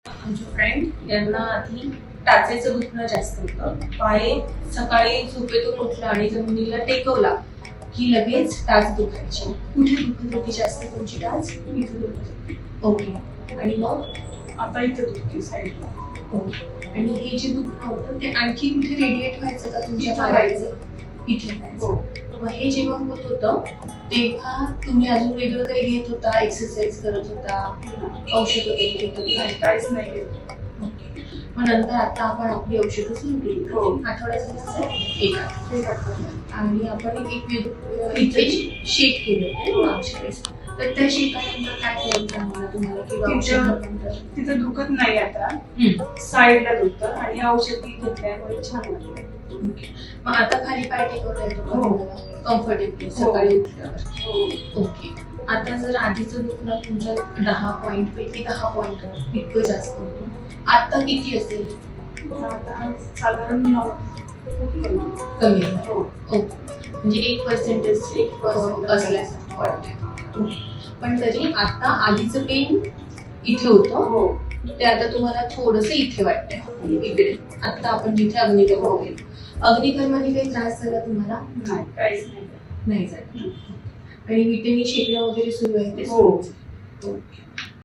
आमच्या फ्रेंड यांना आधी टाचेचं दुखणं जास्त होतं. पाय सकाळी झोपेतून उठला आणि जमिनीला टेकवला की लगेच टाच दुखायची. कुठे दुखत होती जास्त तुमची टाच? इथे दुखते. ओके. आणि मग आता इथे दुखते साईडला. ओके. आणि हे जे दुखणं होतं ते आणखी कुठे रेडिएट व्हायचं का तुमच्या इथं पायाचं? इथे व्हायचं. मग हे जेव्हा होत होतं तेव्हा तुम्ही अजून वेगळं काही घेत होता? एक्सरसाइज करत होता? औषध वगैरे घेत होता? नाही, काहीच नाही घेत. ओके. मग नंतर आता आपण आपली औषधं सुरू केली. हो. आठवड्याचं एक आठवडा. ते दाखवलं. आणि आपण एक इथे शेक केलं होतं मागच्या वेळेस. तर त्या शेकानंतर काय फरक जाणवला तुम्हाला किंवा औषधानंतर? तिथं दुखत नाही आता, हम्म. साईडला दुखतं आणि औषधी घेतल्यामुळे छान वाटतं. ओके. मग आता खाली पाय टेकवता येतो का हो. तुम्हाला कम्फर्टेबली सकाळी उठल्यावर? ओके. आता जर आधीचं दुखणं तुमच्या 10 पॉईंट पैकी 10 पॉईंट इतकं जास्त होतं, आता किती असेल? आता साधारण 9 कमी आहे. हो. ओके. म्हणजे 1% असल्यासारखं वाटतंय. पण तरी आता आधीचं पेन इथे होतं, हो. ते आता तुम्हाला थोडंसं इथे वाटतंय इकडे. आता आपण जिथे अग्निकर बघेल, अग्निकर मध्ये काही त्रास झाला तुम्हाला? नाही, काहीच नाही. नाही झाला. आणि विटेनी शेकणं वगैरे सुरू आहे ते? हो. ओके.